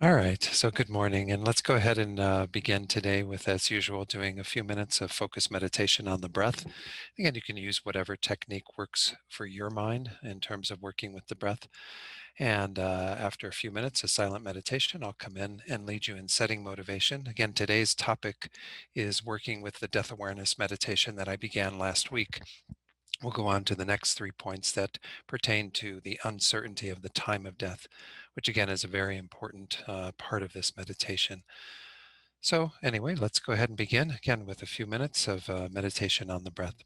All right, so good morning, and let's go ahead and begin today with, as usual, doing a few minutes of focused meditation on the breath. Again, you can use whatever technique works for your mind in terms of working with the breath. And after a few minutes of silent meditation, I'll come in and lead you in setting motivation. Again, today's topic is working with the death awareness meditation that I began last week. We'll go on to the next 3 points that pertain to the uncertainty of the time of death, which again is a very important part of this meditation. So, anyway, let's go ahead and begin again with a few minutes of meditation on the breath.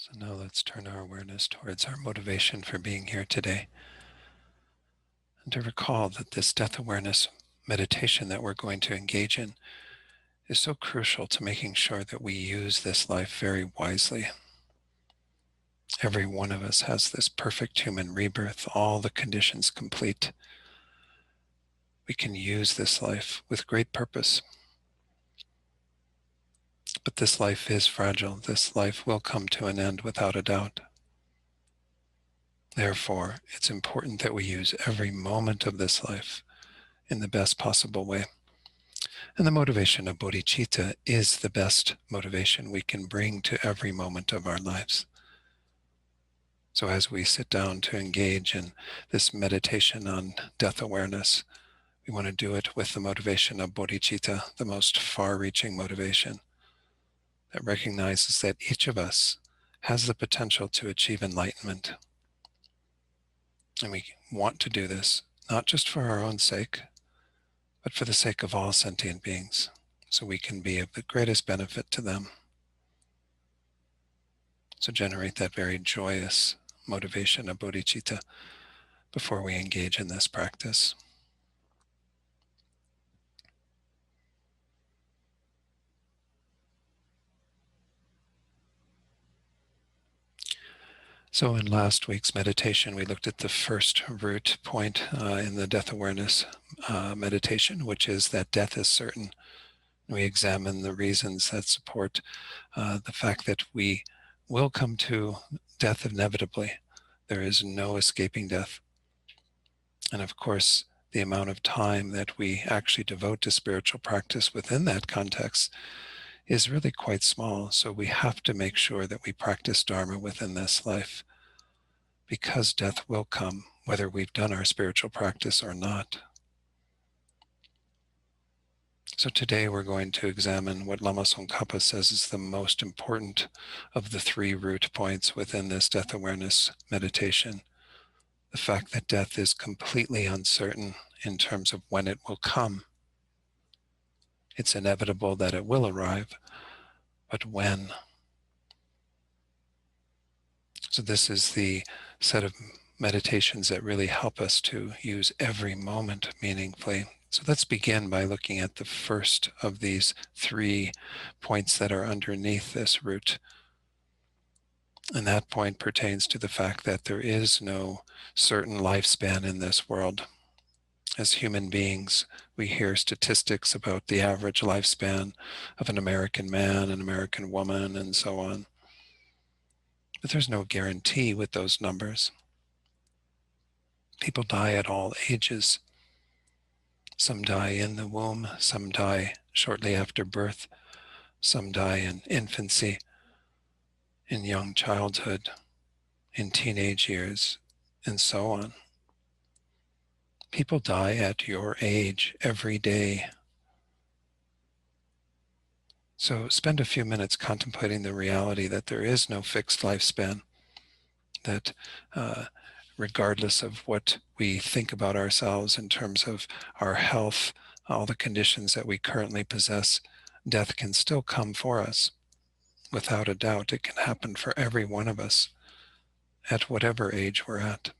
So now let's turn our awareness towards our motivation for being here today, and to recall that this death awareness meditation that we're going to engage in is so crucial to making sure that we use this life very wisely. Every one of us has this perfect human rebirth, all the conditions complete. We can use this life with great purpose. But this life is fragile. This life will come to an end without a doubt. Therefore, it's important that we use every moment of this life in the best possible way. And the motivation of bodhicitta is the best motivation we can bring to every moment of our lives. So as we sit down to engage in this meditation on death awareness, we want to do it with the motivation of bodhicitta, the most far-reaching motivation that recognizes that each of us has the potential to achieve enlightenment. And we want to do this not just for our own sake, but for the sake of all sentient beings, so we can be of the greatest benefit to them. So generate that very joyous motivation of bodhicitta before we engage in this practice. So in last week's meditation, we looked at the first root point in the death awareness meditation, which is that death is certain. We examine the reasons that support the fact that we will come to death inevitably. There is no escaping death. And of course, the amount of time that we actually devote to spiritual practice within that context is really quite small. So we have to make sure that we practice Dharma within this life, because death will come, whether we've done our spiritual practice or not. So today we're going to examine what Lama Tsongkhapa says is the most important of the three root points within this death awareness meditation. The fact that death is completely uncertain in terms of when it will come. It's inevitable that it will arrive, but when? So this is the set of meditations that really help us to use every moment meaningfully. So let's begin by looking at the first of these 3 points that are underneath this root. And that point pertains to the fact that there is no certain lifespan in this world. As human beings, we hear statistics about the average lifespan of an American man, an American woman, and so on. But there's no guarantee with those numbers. People die at all ages. Some die in the womb, some die shortly after birth, some die in infancy, in young childhood, in teenage years, and so on. People die at your age every day. So spend a few minutes contemplating the reality that there is no fixed lifespan, that regardless of what we think about ourselves in terms of our health, all the conditions that we currently possess, death can still come for us. Without a doubt, it can happen for every one of us at whatever age we're at.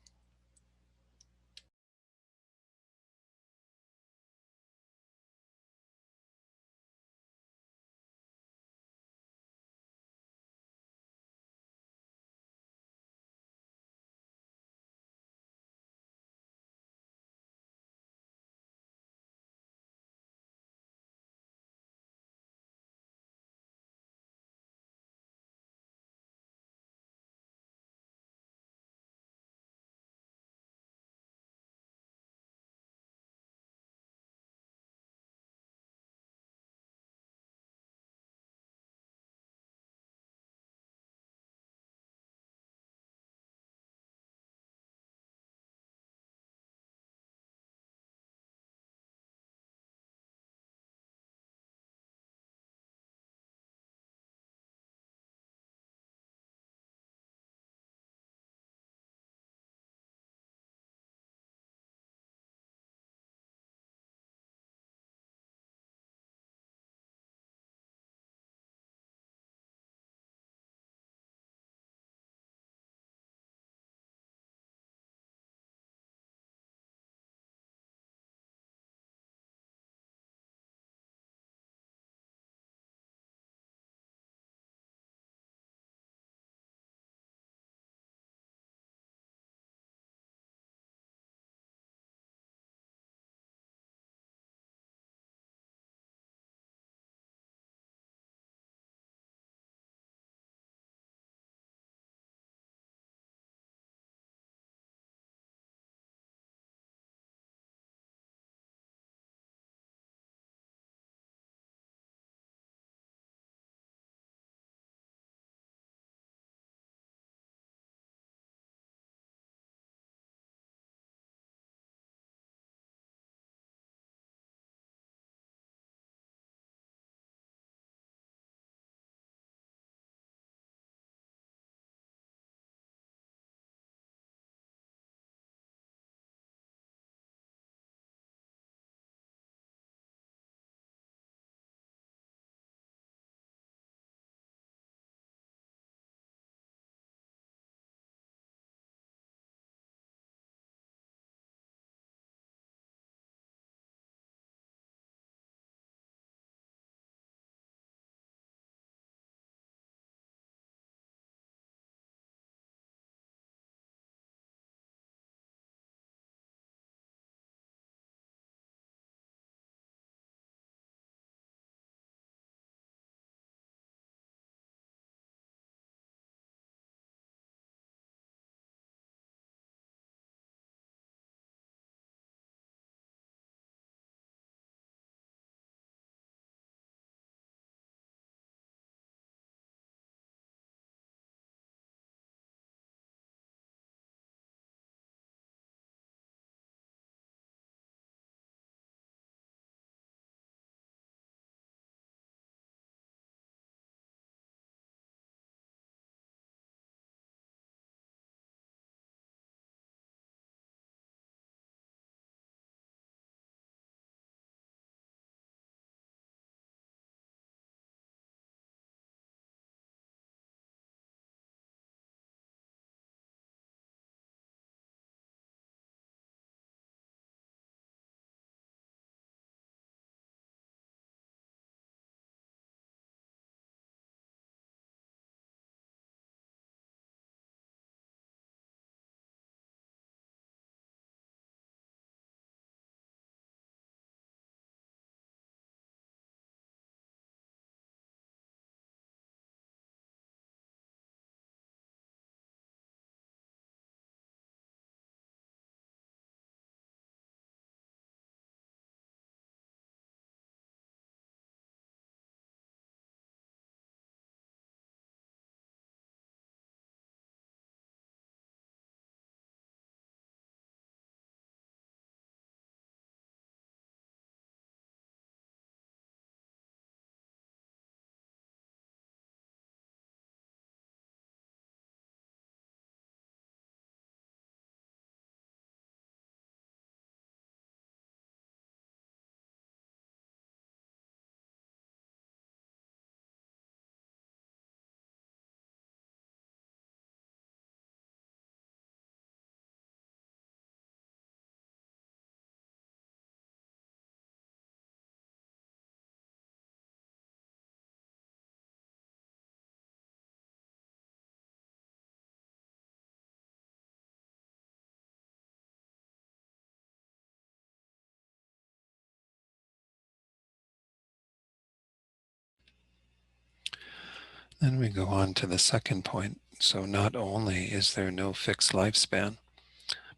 Then we go on to the second point. So not only is there no fixed lifespan,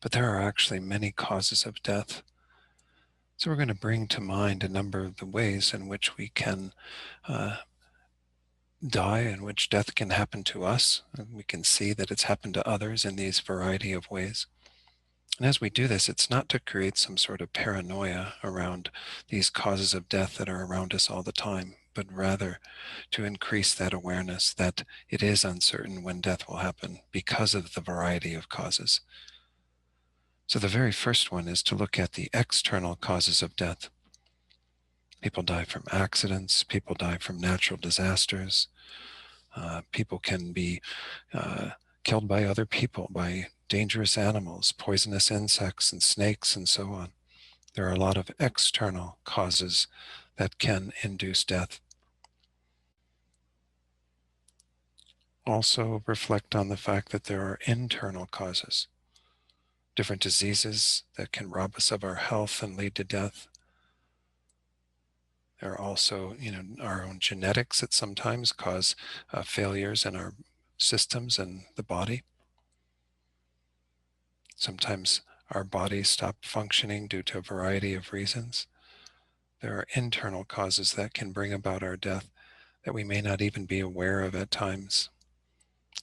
but there are actually many causes of death. So we're going to bring to mind a number of the ways in which we can die, in which death can happen to us. And we can see that it's happened to others in these variety of ways. And as we do this, it's not to create some sort of paranoia around these causes of death that are around us all the time, but rather to increase that awareness that it is uncertain when death will happen because of the variety of causes. So the very first one is to look at the external causes of death. People die from accidents, people die from natural disasters, people can be killed by other people, by dangerous animals, poisonous insects and snakes and so on. There are a lot of external causes that can induce death. Also reflect on the fact that there are internal causes, different diseases that can rob us of our health and lead to death. There are also, our own genetics that sometimes cause failures in our systems and the body. Sometimes our bodies stop functioning due to a variety of reasons. There are internal causes that can bring about our death that we may not even be aware of at times.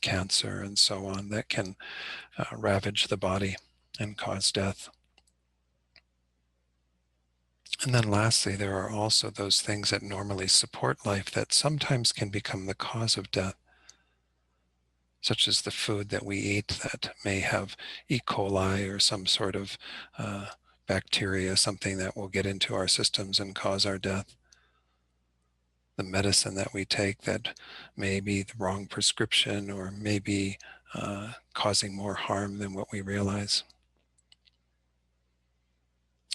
Cancer and so on that can ravage the body and cause death. And then lastly, there are also those things that normally support life that sometimes can become the cause of death, such as the food that we eat that may have E. coli or some sort of bacteria, something that will get into our systems and cause our death. The medicine that we take that may be the wrong prescription or may be causing more harm than what we realize.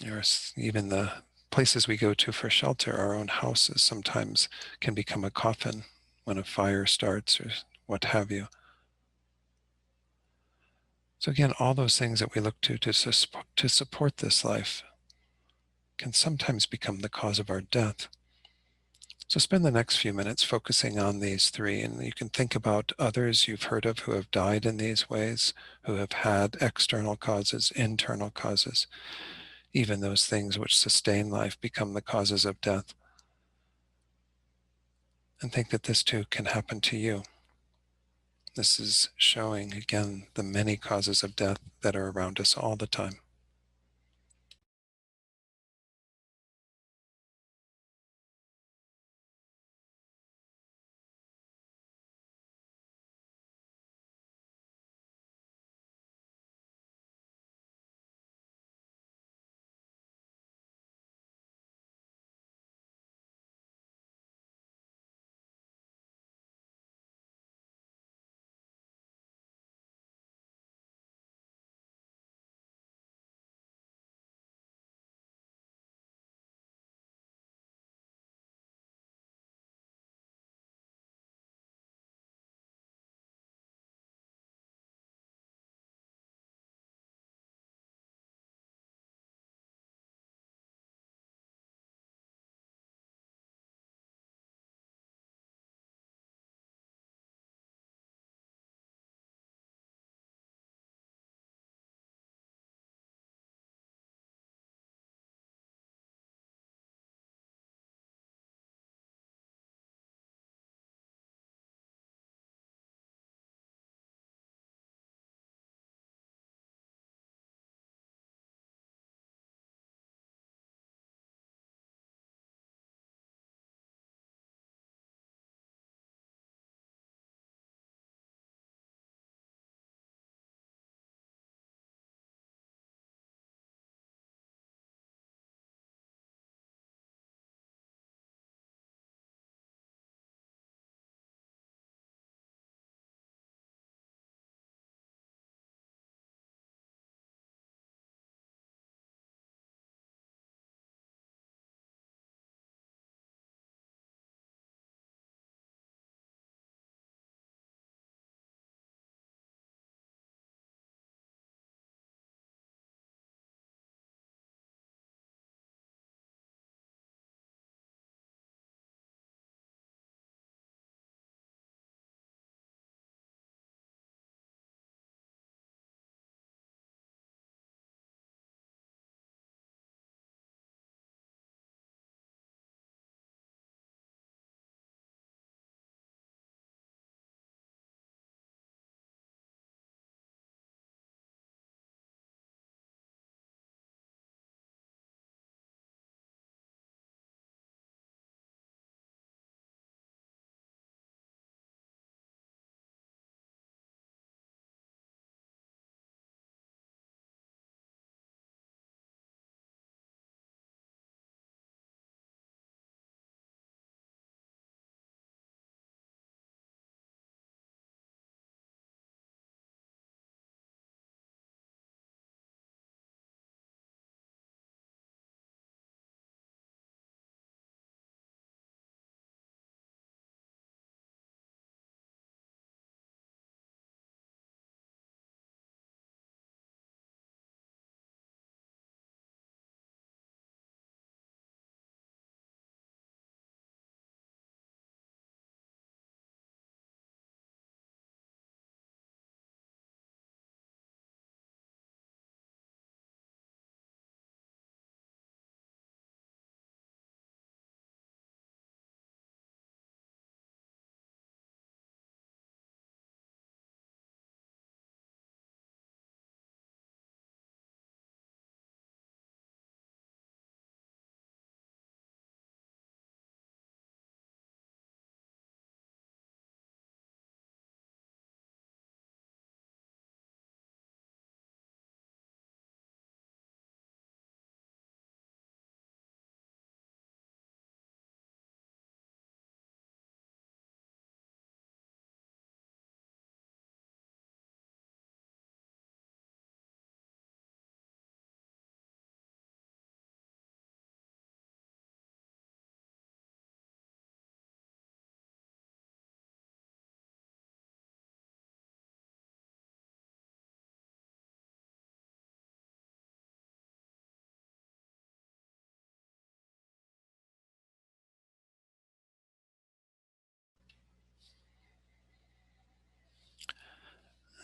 There's even the places we go to for shelter, our own houses, sometimes can become a coffin when a fire starts or what have you. So again, all those things that we look to support this life can sometimes become the cause of our death. So spend the next few minutes focusing on these three, and you can think about others you've heard of who have died in these ways, who have had external causes, internal causes. Even those things which sustain life become the causes of death. And think that this too can happen to you. This is showing, again, the many causes of death that are around us all the time.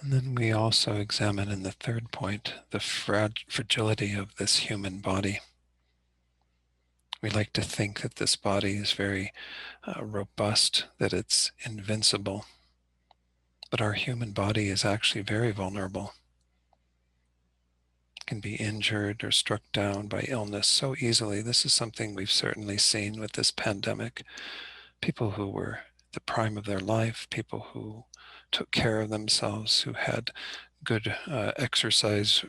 And then we also examine in the third point the fragility of this human body. We like to think that this body is very robust, that it's invincible, but our human body is actually very vulnerable. It can be injured or struck down by illness so easily. This is something we've certainly seen with this pandemic. People who were at the prime of their life, people who took care of themselves, who had good exercise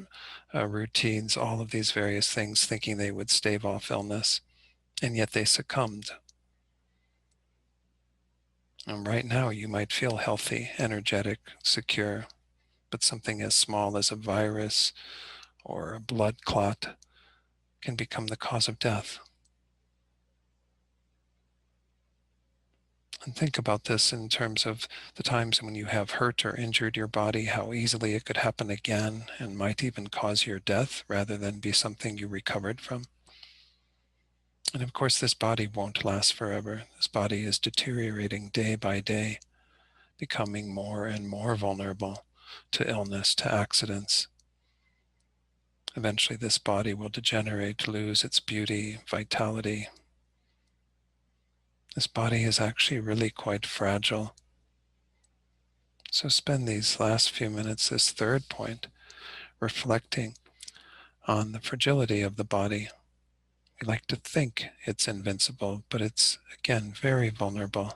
routines, all of these various things, thinking they would stave off illness, and yet they succumbed. And right now, you might feel healthy, energetic, secure, but something as small as a virus or a blood clot can become the cause of death. And think about this in terms of the times when you have hurt or injured your body, how easily it could happen again and might even cause your death rather than be something you recovered from. And of course, this body won't last forever. This body is deteriorating day by day, becoming more and more vulnerable to illness, to accidents. Eventually, this body will degenerate, lose its beauty, vitality. This body is actually really quite fragile. So spend these last few minutes, this third point, reflecting on the fragility of the body. We like to think it's invincible, but it's, again, very vulnerable.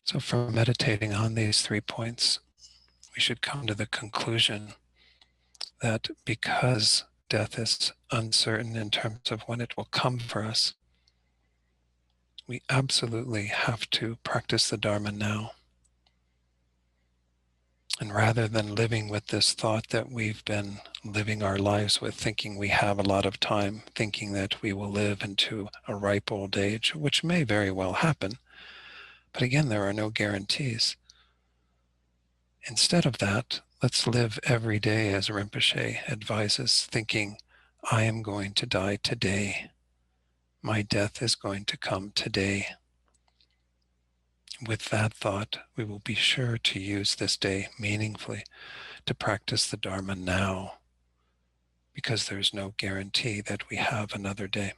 So from meditating on these 3 points, we should come to the conclusion that because death is uncertain in terms of when it will come for us, we absolutely have to practice the Dharma now. And rather than living with this thought that we've been living our lives with, thinking we have a lot of time, thinking that we will live into a ripe old age, which may very well happen, but again, there are no guarantees. Instead of that, let's live every day as Rinpoche advises, thinking, I am going to die today. My death is going to come today. With that thought, we will be sure to use this day meaningfully to practice the Dharma now, because there's no guarantee that we have another day.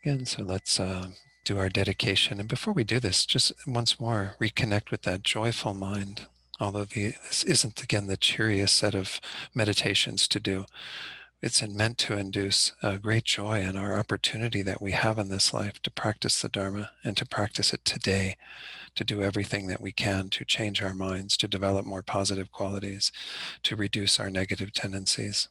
Again, so let's do our dedication. And before we do this, just once more, reconnect with that joyful mind. Although this isn't, again, the cheeriest set of meditations to do, it's meant to induce great joy in our opportunity that we have in this life to practice the Dharma and to practice it today, to do everything that we can to change our minds, to develop more positive qualities, to reduce our negative tendencies.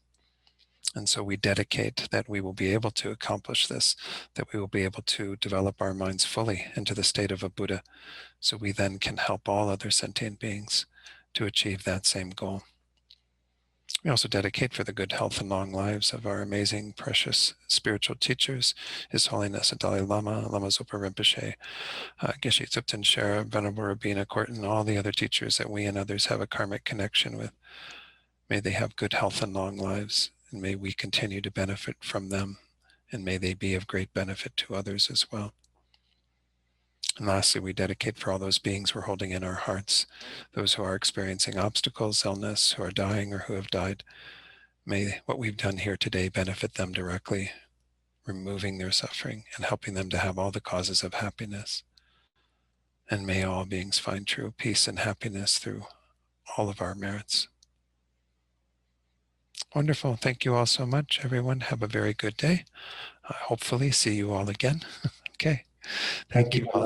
And so we dedicate that we will be able to accomplish this, that we will be able to develop our minds fully into the state of a Buddha, so we then can help all other sentient beings to achieve that same goal. We also dedicate for the good health and long lives of our amazing, precious spiritual teachers, His Holiness the Dalai Lama, Lama Zopa Rinpoche, Geshe Tsupten Shera, Venerable Rabina Korten, all the other teachers that we and others have a karmic connection with. May they have good health and long lives, and may we continue to benefit from them, and may they be of great benefit to others as well. And lastly, we dedicate for all those beings we're holding in our hearts, those who are experiencing obstacles, illness, who are dying or who have died. May what we've done here today benefit them directly, removing their suffering and helping them to have all the causes of happiness. And may all beings find true peace and happiness through all of our merits. Wonderful. Thank you all so much, everyone. Have a very good day. Hopefully see you all again. Okay. Thank you all.